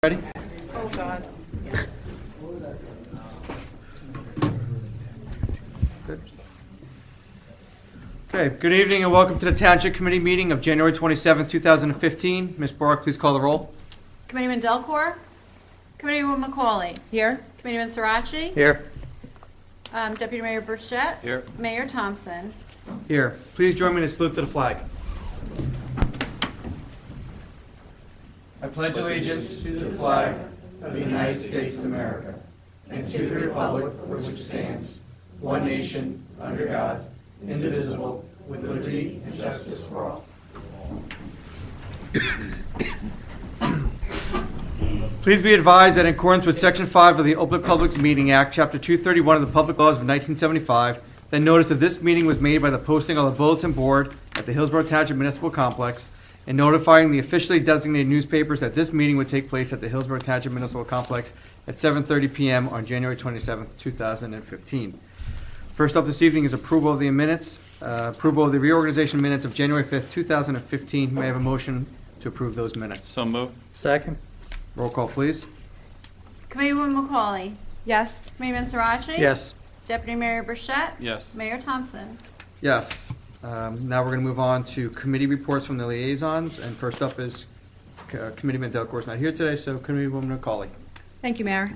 Ready? Oh, God. Yes. Good. Okay, good evening and welcome to the Township Committee meeting of January 27, 2015. Ms. Bork, please call the roll. Committeeman Delcor? Committeeman McCauley? Here. Committeeman Sirachi? Here. Deputy Mayor Burchett? Here. Mayor Thompson? Here. Please join me in a salute to the flag. I pledge allegiance to the flag of the United States of America and to the republic for which it stands, one nation, under God, indivisible, with liberty and justice for all. Please be advised that in accordance with Section 5 of the Open Public Meeting Act, Chapter 231 of the Public Laws of 1975, the notice of this meeting was made by the posting on the bulletin board at the Hillsborough Township Municipal Complex and notifying the officially designated newspapers that this meeting would take place at the Hillsborough Township Municipal Complex at 7:30 p.m. on January 27, 2015. First up this evening is approval of the minutes, approval of the reorganization minutes of January 5th, 2015. May I have a motion to approve those minutes? So moved. Second. Roll call, please. Committeeman McCauley? Yes. Committeeman Sirachi? Yes. Deputy Mayor Burchett? Yes. Mayor Thompson? Yes. Now we're going to move on to committee reports from the liaisons, and first up is Committeeman Delcor is not here today, so Committeewoman McCauley. Thank you, Mayor.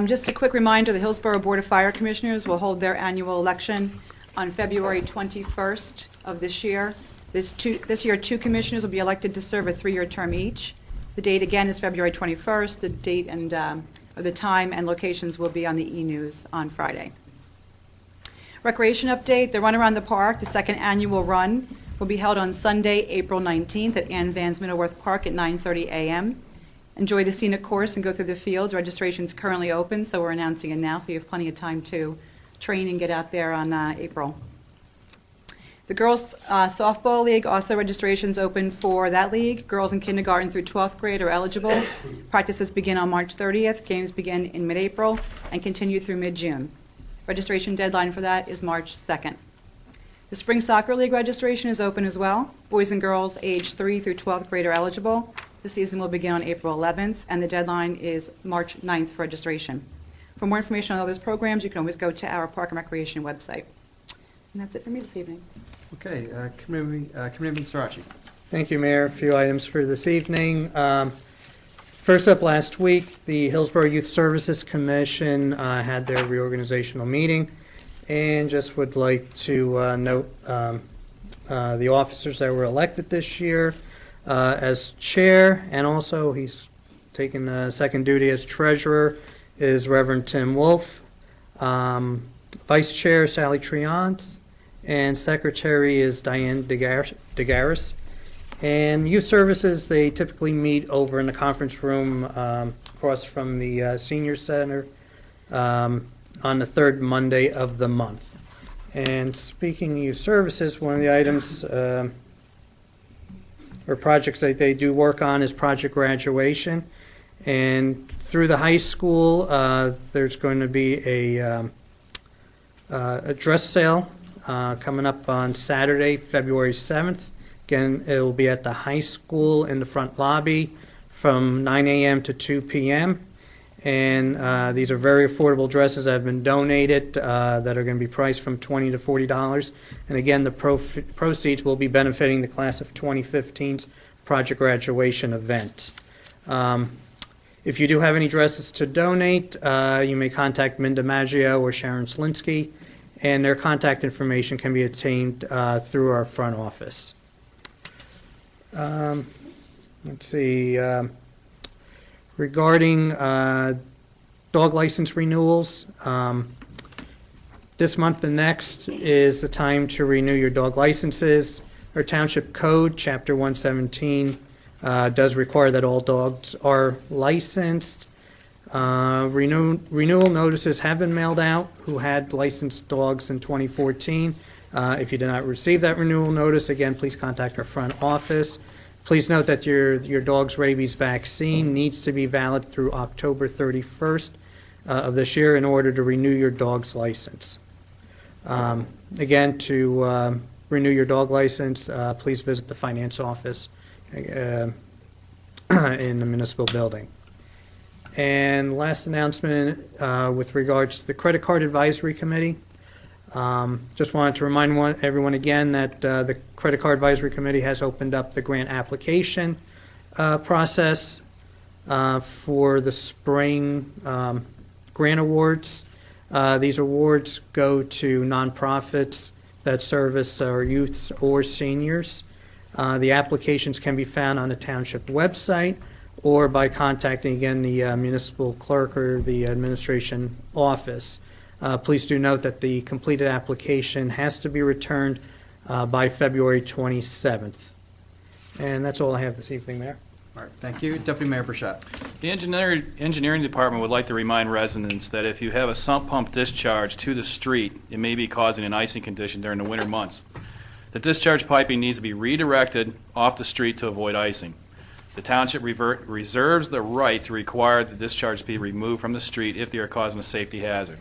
Just a quick reminder, the Hillsborough Board of Fire Commissioners will hold their annual election on February 21st of this year. This year, 2 commissioners will be elected to serve a 3-year term each. The date, again, is February 21st. The date and the time and locations will be on the e-news on Friday. Recreation update, the Run Around the Park, the 2nd annual run, will be held on Sunday, April 19th at Ann Van's Middleworth Park at 9:30 a.m. Enjoy the scenic course and go through the fields. Registration is currently open, so we're announcing it now, so you have plenty of time to train and get out there on April. The Girls Softball League, also registrations open for that league. Girls in kindergarten through 12th grade are eligible. Practices begin on March 30th. Games begin in mid-April and continue through mid-June. Registration deadline for that is March 2nd. The Spring Soccer League registration is open as well. Boys and girls age 3 through 12th grade are eligible. The season will begin on April 11th, and the deadline is March 9th for registration. For more information on all those programs, you can always go to our Park and Recreation website. And that's it for me this evening. Okay, Committeeman Sirachi. Thank you, Mayor. A few items for this evening. First up, last week, the Hillsborough Youth Services Commission had their reorganizational meeting, and just would like to note the officers that were elected this year as chair, and also he's taken second duty as treasurer, is Reverend Tim Wolf, vice chair Sally Triant, and secretary is Diane DeGaris. And youth services, they typically meet over in the conference room across from the senior center on the 3rd Monday of the month. And speaking of youth services, one of the items or projects that they do work on is Project Graduation. And through the high school, there's going to be a dress sale coming up on Saturday, February 7th. Again, it will be at the high school in the front lobby from 9 a.m. to 2 p.m. And these are very affordable dresses that have been donated that are going to be priced from $20 to $40. And again, the proceeds will be benefiting the class of 2015's Project Graduation event. If you do have any dresses to donate, you may contact Minda Maggio or Sharon Slinsky, and their contact information can be obtained through our front office. Let's see, regarding dog license renewals, this month and next is the time to renew your dog licenses. Our Township Code, Chapter 117, does require that all dogs are licensed. Renewal notices have been mailed out who had licensed dogs in 2014. If you did not receive that renewal notice, again, please contact our front office. Please note that your dog's rabies vaccine needs to be valid through October 31st of this year in order to renew your dog's license. Again, to renew your dog license, please visit the finance office in the municipal building. And last announcement with regards to the Credit Card Advisory Committee. Just wanted to remind everyone again that the Credit Card Advisory Committee has opened up the grant application process for the spring grant awards. These awards go to nonprofits that service our youths or seniors. The applications can be found on the township website or by contacting, again, the municipal clerk or the administration office. Please do note that the completed application has to be returned by February 27th. And that's all I have this evening, Mayor. All right, thank you. Deputy Mayor Burchett. The engineering department would like to remind residents that if you have a sump pump discharge to the street, it may be causing an icing condition during the winter months. The discharge piping needs to be redirected off the street to avoid icing. The township reserves the right to require the discharge be removed from the street if they are causing a safety hazard.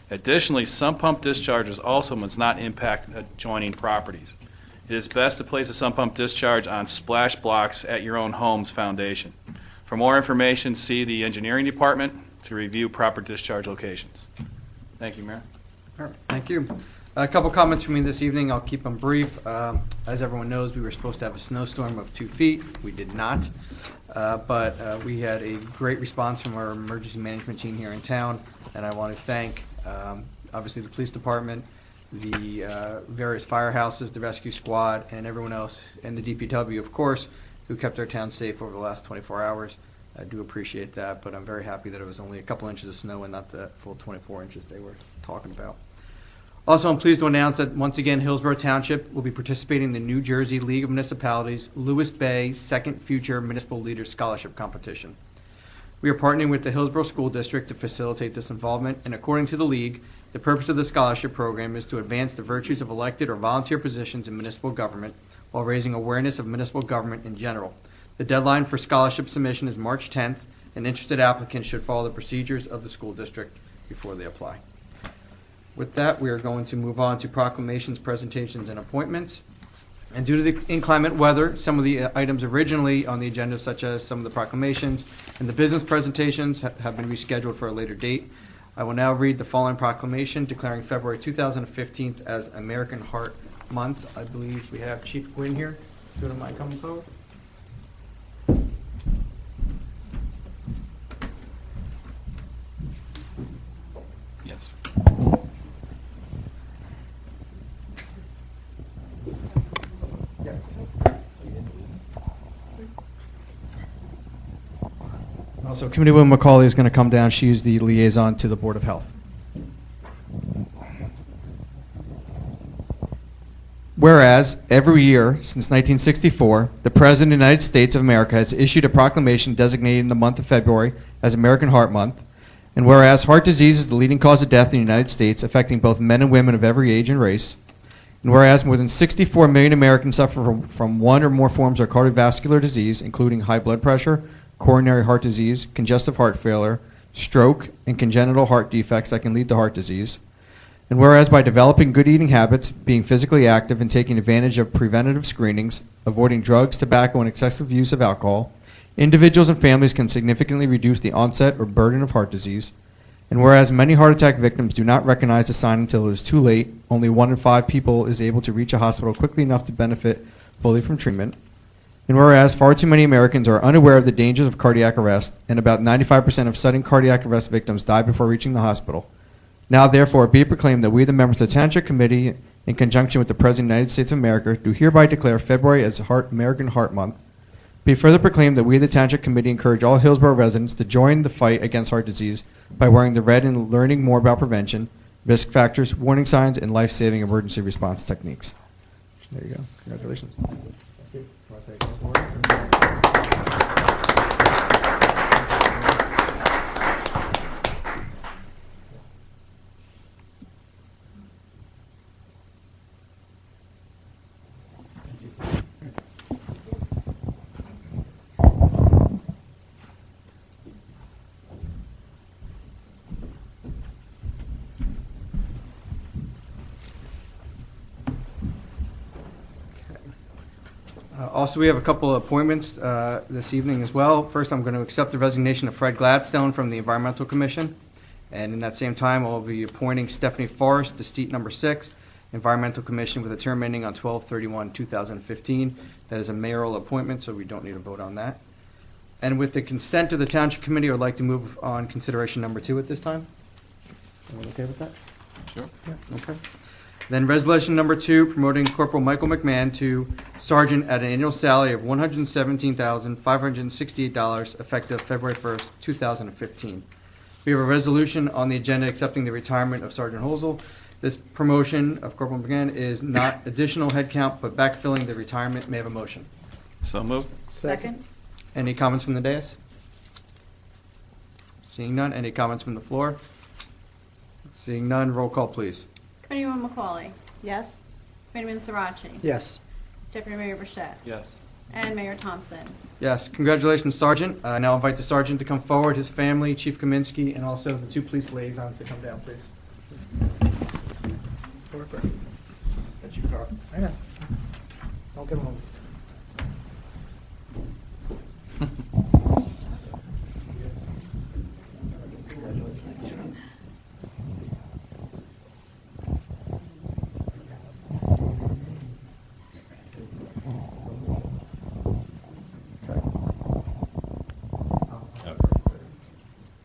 Additionally, sump pump discharges also must not impact adjoining properties. It is best to place a sump pump discharge on splash blocks at your own home's foundation. For more information, see the engineering department to review proper discharge locations. Thank you, Mayor. All right, thank you. A couple comments from me this evening. I'll keep them brief. As everyone knows, we were supposed to have a snowstorm of 2 feet. We did not, but we had a great response from our emergency management team here in town, and I want to thank obviously the police department, the various firehouses, the rescue squad, and everyone else, and the DPW, of course, who kept our town safe over the last 24 hours. I do appreciate that, but I'm very happy that it was only a couple inches of snow and not the full 24 inches they were talking about. Also, I'm pleased to announce that once again, Hillsborough Township will be participating in the New Jersey League of Municipalities Lewis Bay Second Future Municipal Leaders Scholarship Competition. We are partnering with the Hillsborough School District to facilitate this involvement, and according to the League, the purpose of the scholarship program is to advance the virtues of elected or volunteer positions in municipal government while raising awareness of municipal government in general. The deadline for scholarship submission is March 10th, and interested applicants should follow the procedures of the school district before they apply. With that, we are going to move on to proclamations, presentations, and appointments. And due to the inclement weather, some of the items originally on the agenda, such as some of the proclamations and the business presentations, have been rescheduled for a later date. I will now read the following proclamation declaring February 2015 as American Heart Month. I believe we have Chief Gwynn here. If you don't mind coming forward. Yes. Also, Committeewoman McCauley is going to come down. She is the liaison to the Board of Health. Whereas, every year since 1964, the President of the United States of America has issued a proclamation designating the month of February as American Heart Month. And whereas heart disease is the leading cause of death in the United States, affecting both men and women of every age and race. And whereas more than 64 million Americans suffer from one or more forms of cardiovascular disease, including high blood pressure, coronary heart disease, congestive heart failure, stroke, and congenital heart defects that can lead to heart disease. And whereas by developing good eating habits, being physically active, and taking advantage of preventative screenings, avoiding drugs, tobacco, and excessive use of alcohol, individuals and families can significantly reduce the onset or burden of heart disease. And whereas many heart attack victims do not recognize the sign until it is too late, only 1 in 5 people is able to reach a hospital quickly enough to benefit fully from treatment. And whereas far too many Americans are unaware of the dangers of cardiac arrest, and about 95% of sudden cardiac arrest victims die before reaching the hospital. Now, therefore, be it proclaimed that we, the members of the Township Committee, in conjunction with the President of the United States of America, do hereby declare February as American Heart Month. Be it further proclaimed that we, the Township Committee, encourage all Hillsborough residents to join the fight against heart disease by wearing the red and learning more about prevention, risk factors, warning signs, and life-saving emergency response techniques. There you go. Congratulations. Also, we have a couple of appointments this evening as well. First, I'm going to accept the resignation of Fred Gladstone from the Environmental Commission. And in that same time, I'll be appointing Stephanie Forrest to seat number 6, Environmental Commission, with a term ending on 12/31/2015. That is a mayoral appointment, so we don't need a vote on that. And with the consent of the Township Committee, I would like to move on consideration number 2 at this time. Everyone okay with that? Sure. Okay. Then resolution number 2, promoting Corporal Michael McMahon to sergeant at an annual salary of $117,568 effective February 1st, 2015. We have a resolution on the agenda accepting the retirement of Sergeant Hosel. This promotion of Corporal McMahon is not additional headcount, but backfilling the retirement. May I have a motion? So moved. Second? Any comments from the dais? Seeing none. Any comments from the floor? Seeing none. Roll call, please. Committeewoman McCauley. Yes? Committeeman Sirachi. Yes. Deputy Mayor Burchett. Yes. And Mayor Thompson. Yes, congratulations, Sergeant. Now invite the Sergeant to come forward, his family, Chief Kaminsky, and also the 2 police liaisons to come down, please. That's you, Carl. I know. Don't give them.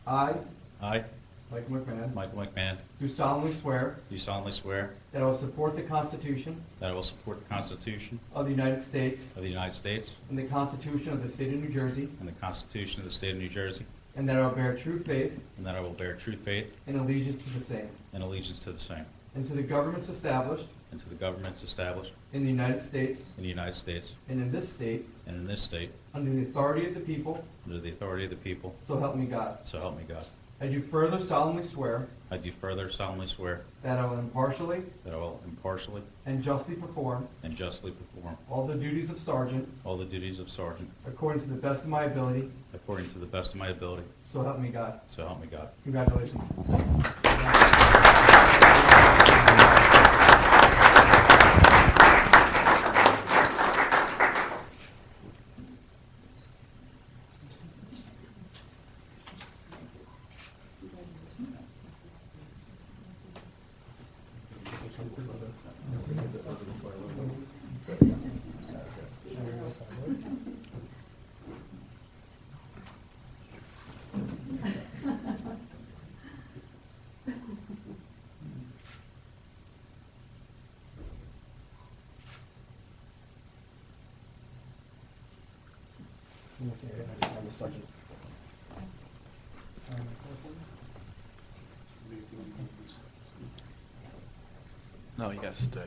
I, I, Michael McMahon, Michael McMahon, do solemnly swear do solemnly swear that I will support the Constitution that I will support the Constitution of the United States of the United States and the Constitution of the State of New Jersey, and the Constitution of the State of New Jersey, and that I will bear true faith and that I will bear true faith and allegiance to the same, and allegiance to the same, and to the governments established and to the governments established in the United States in the United States and in this state, and in this state, under the authority of the people, under the authority of the people, so help me God. so help me God. I do further solemnly swear I do further solemnly swear that I will impartially that I will impartially and justly perform and justly perform all the duties of sergeant all the duties of sergeant according to the best of my ability, according to the best of my ability, so help me God. so help me God. Congratulations. No, you got to stay.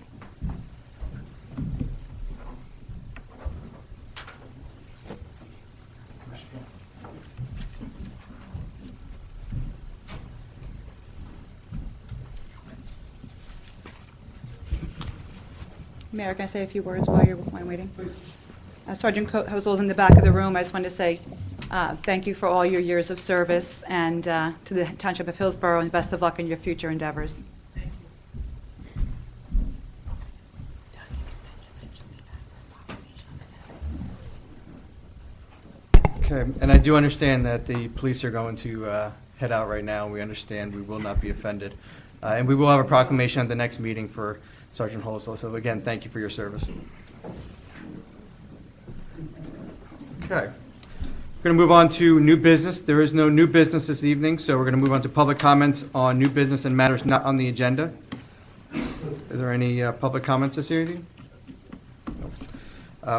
Mayor, can I say a few words while you're waiting? Sergeant Hosel is in the back of the room. I just wanted to say thank you for all your years of service, and to the Township of Hillsborough, and best of luck in your future endeavors. Okay, and I do understand that the police are going to head out right now. We understand we will not be offended. And we will have a proclamation at the next meeting for Sergeant Hosel. So again, thank you for your service. Okay. We're going to move on to new business. There is no new business this evening, so we're going to move on to public comments on new business and matters not on the agenda. Are there any public comments this evening?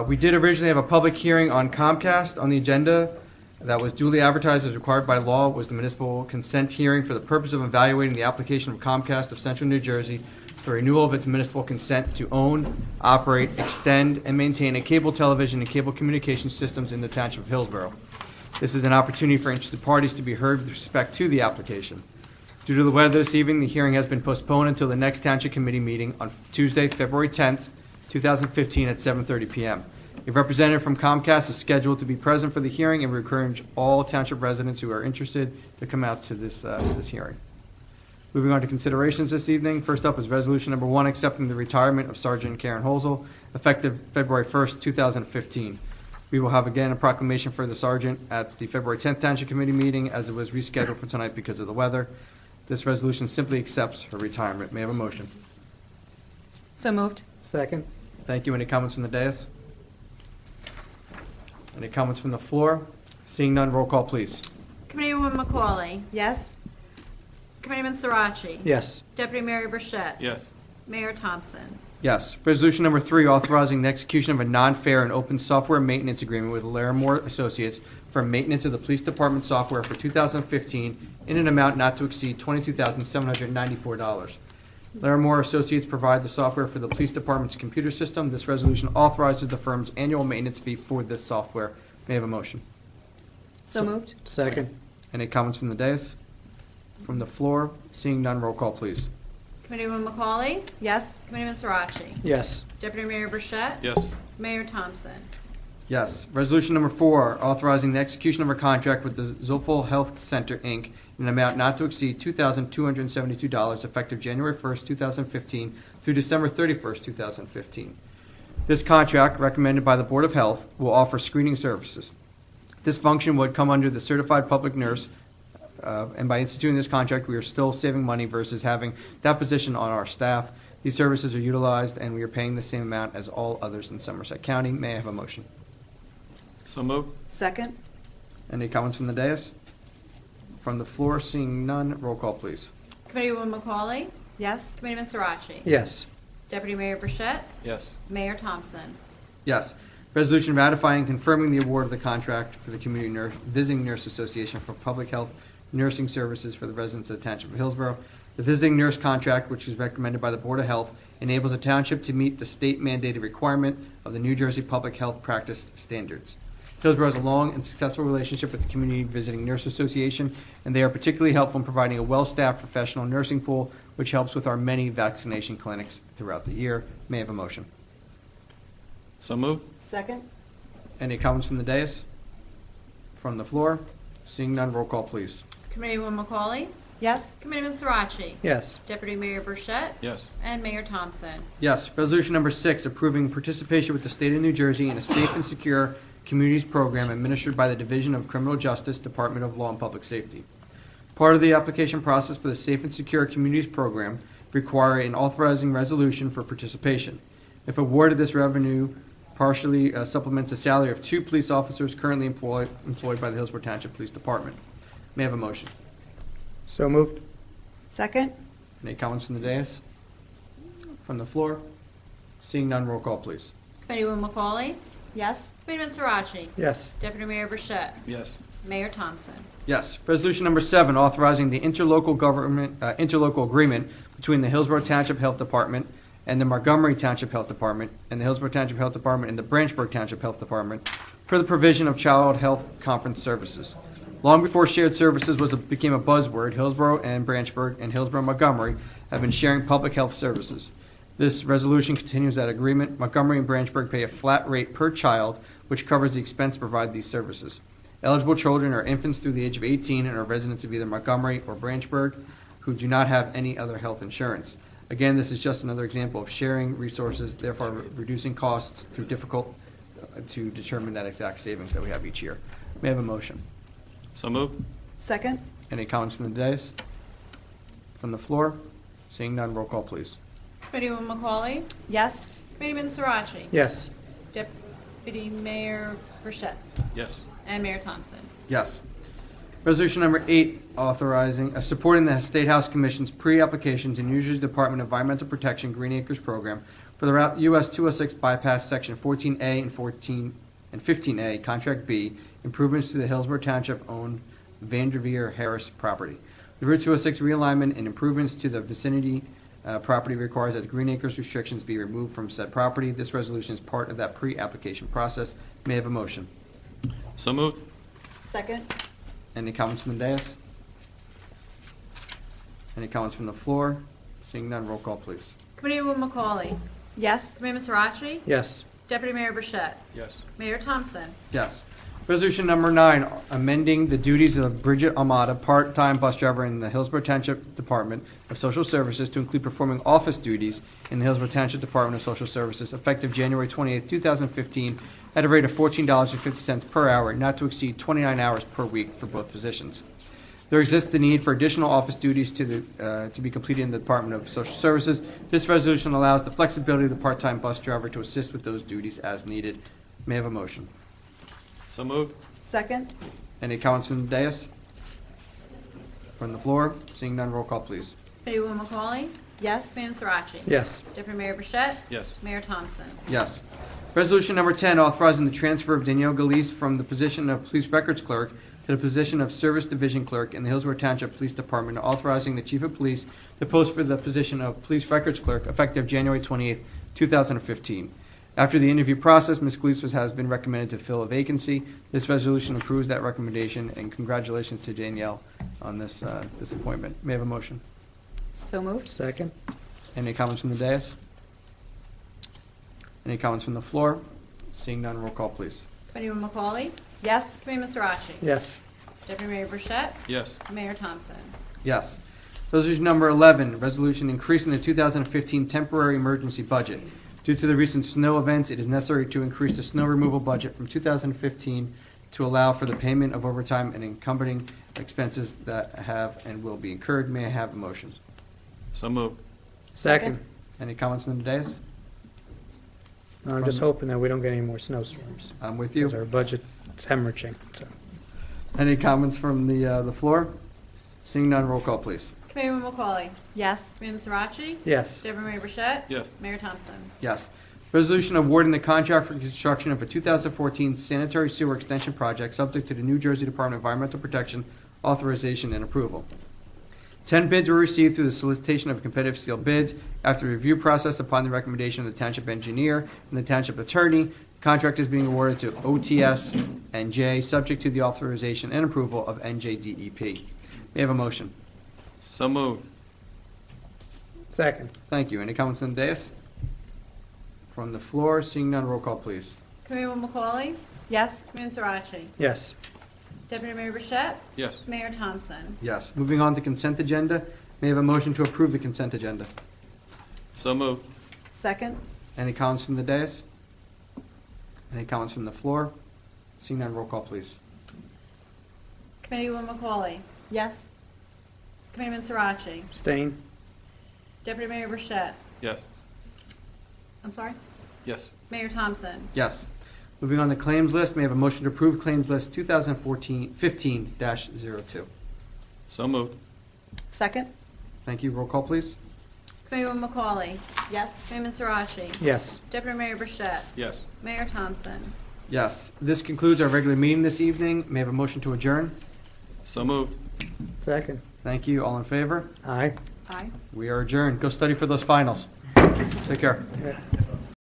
We did originally have a public hearing on Comcast on the agenda that was duly advertised as required by law. It was the municipal consent hearing for the purpose of evaluating the application of Comcast of Central New Jersey for renewal of its municipal consent to own, operate, extend, and maintain a cable television and cable communication systems in the Township of Hillsborough. This is an opportunity for interested parties to be heard with respect to the application. Due to the weather this evening, the hearing has been postponed until the next Township Committee meeting on Tuesday, February 10th, 2015 at 7:30 p.m. A representative from Comcast is scheduled to be present for the hearing, and we encourage all Township residents who are interested to come out to this hearing. Moving on to considerations this evening. First up is resolution number 1, accepting the retirement of Sergeant Karen Hosel effective February 1st, 2015. We will have again a proclamation for the sergeant at the February 10th Township Committee meeting, as it was rescheduled for tonight because of the weather. This resolution simply accepts her retirement. May I have a motion? So moved. Second. Thank you. Any comments from the dais? Any comments from the floor? Seeing none, roll call, please. Committeewoman McCauley. Yes. Committeeman Sirachi. Yes. Deputy Mayor Burchett. Yes. Mayor Thompson. Yes. Resolution number 3, authorizing the execution of a non-fair and open software maintenance agreement with Larimore Associates for maintenance of the Police Department software for 2015 in an amount not to exceed $22,794. Larimore Associates provide the software for the Police Department's computer system. This resolution authorizes the firm's annual maintenance fee for this software. May I have a motion? So moved. Second. Any comments from the dais? From the floor? Seeing none, roll call, please. Committeewoman McCauley. Yes. Committeeman Sirachi. Yes. Deputy Mayor Burchett. Yes. Mayor Thompson. Yes. Resolution number 4, authorizing the execution of a contract with the Zolfol Health Center, Inc. in an amount not to exceed $2,272 effective January 1st, 2015 through December 31st, 2015. This contract, recommended by the Board of Health, will offer screening services. This function would come under the certified public nurse, and by instituting this contract, we are still saving money versus having that position on our staff. These services are utilized, and we are paying the same amount as all others in Somerset County. May I have a motion? So moved. Second. Any comments from the dais? From the floor, seeing none, roll call, please. Committeewoman McCauley. Yes. Committeeman Sirachi. Yes. Deputy Mayor Burchett. Yes. Mayor Thompson. Yes. Resolution ratifying and confirming the award of the contract for the Community Visiting Nurse Association for public health nursing services for the residents of the Township of Hillsborough. The visiting nurse contract, which is recommended by the Board of Health, enables the township to meet the state mandated requirement of the New Jersey Public Health Practice Standards. Hillsborough has a long and successful relationship with the Community Visiting Nurse Association, and they are particularly helpful in providing a well-staffed professional nursing pool, which helps with our many vaccination clinics throughout the year. May I have a motion? So moved. Second. Any comments from the dais? From the floor? Seeing none, roll call, please. Committeewoman McCauley. Yes. Committeeman Sirachi. Yes. Deputy Mayor Burchett. Yes. And Mayor Thompson. Yes. Resolution number 6, approving participation with the State of New Jersey in a safe and secure communities program administered by the Division of Criminal Justice, Department of Law and Public Safety. Part of the application process for the Safe and Secure Communities Program require an authorizing resolution for participation. If awarded, this revenue partially supplements the salary of 2 police officers currently employed by the Hillsborough Township Police Department. May I have a motion? So moved. Second. Any comments from the dais? From the floor? Seeing none, roll call, please. Committeewoman McCauley. Yes. Committeeman Sirachi. Yes. Deputy Mayor Burchett. Yes. Mayor Thompson. Yes. Resolution number 7, authorizing the interlocal agreement between the Hillsborough Township Health Department and the Montgomery Township Health Department and the Hillsborough Township Health Department and the Branchburg Township Health Department for the provision of child health conference services. Long before shared services became a buzzword, Hillsborough and Branchburg and Hillsborough Montgomery have been sharing public health services. This resolution continues that agreement. Montgomery and Branchburg pay a flat rate per child, which covers the expense to provide these services. Eligible children are infants through the age of 18 and are residents of either Montgomery or Branchburg who do not have any other health insurance. Again, this is just another example of sharing resources, therefore reducing costs through difficult to determine that exact savings that we have each year. May I have a motion? So moved. Second. Any comments from the dais? From the floor? Seeing none, roll call, please. Committeewoman McCauley. Yes. Committeeman Sirachi. Yes. Deputy Mayor Burchett. Yes. And Mayor Thompson. Yes. Resolution number 8, authorizing, supporting the State House Commission's pre-application to New Jersey Department of Environmental Protection Green Acres Program for the Route US 206 bypass section 14A and 15A, Contract B, improvements to the Hillsborough Township-owned Vanderveer Harris property. The Route 206 realignment and improvements to the vicinity property requires that the Green Acres restrictions be removed from said property. This resolution is part of that pre-application process. May I have a motion? So moved. Second. Any comments from the dais? Any comments from the floor? Seeing none, roll call, please. Committeewoman McCauley. Yes. Committeeman Sirachi. Yes. Deputy Mayor Burchett. Yes. Mayor Thompson. Yes. Resolution number 9, amending the duties of Bridget Almada, part-time bus driver in the Hillsborough Township Department of Social Services to include performing office duties in the Hillsborough Township Department of Social Services effective January 28, 2015, at a rate of $14.50 per hour, not to exceed 29 hours per week for both positions. There exists the need for additional office duties to be completed in the Department of Social Services. This resolution allows the flexibility of the part-time bus driver to assist with those duties as needed. May I have a motion? So moved. Second? Any comments from the dais? From the floor? Seeing none, roll call, please. Committee Woman McCauley? Yes. Committeeman Sarachi? Yes. Deputy Mayor Burchett? Yes. Mayor Thompson? Yes. Resolution number 10, authorizing the transfer of Danielle Galise from the position of Police Records Clerk to the position of Service Division Clerk in the Hillsborough Township Police Department, authorizing the Chief of Police to post for the position of Police Records Clerk effective January 28, 2015. After the interview process, Ms. Galise has been recommended to fill a vacancy. This resolution approves that recommendation, and congratulations to Danielle on this appointment. May I have a motion? So moved. Second? Any comments from the dais? Any comments from the floor? Seeing none, roll call, please. Committee Woman McCauley? Yes. Committeeman Sarachi? Yes. Deputy Mayor Burchett? Yes. Mayor Thompson? Yes. Resolution number 11, resolution increasing the 2015 temporary emergency budget. Due to the recent snow events, it is necessary to increase the snow removal budget from 2015 to allow for the payment of overtime and accompanying expenses that have and will be incurred. May I have a motion? So moved. Second? Any comments from the dais? I'm just hoping that we don't get any more snowstorms. I'm with Because you. our budget's hemorrhaging, so. Any comments from the floor? Seeing none, roll call, please. Committee Woman McCauley? Yes. Committeeman Sarachi? Yes. Deputy Mayor Burchett? Yes. Mayor Thompson? Yes. Resolution awarding the contract for construction of a 2014 sanitary sewer extension project subject to the New Jersey Department of Environmental Protection authorization and approval. 10 bids were received through the solicitation of competitive sealed bids. After the review process upon the recommendation of the township engineer and the township attorney, the contract is being awarded to OTS and J, subject to the authorization and approval of NJDEP. May I have a motion? So moved. Second? Thank you. Any comments on the dais? From the floor, seeing none, roll call, please. Committee Woman McCauley? Yes. Committeeman Sarachi? Yes. Deputy Mayor Burchett? Yes. Mayor Thompson? Yes. Moving on to consent agenda. May I have a motion to approve the consent agenda? So moved. Second? Any comments from the dais? Any comments from the floor? Seeing none, roll call, please. Committee Woman McCauley? Yes. Committeeman Sarachi? Abstain? Deputy Mayor Burchett? Yes. I'm sorry? Yes. Mayor Thompson? Yes. Moving on to claims list, may I have a motion to approve claims list 2015-02? So moved. Second? Thank you. Roll call, please. Committee Woman McCauley? Yes. Committeeman Sarachi? Yes. Deputy Mayor Burchett? Yes. Mayor Thompson? Yes. This concludes our regular meeting this evening. May I have a motion to adjourn? So moved. Second? Thank you. All in favor? Aye. Aye. We are adjourned. Go study for those finals. Take care. Yeah.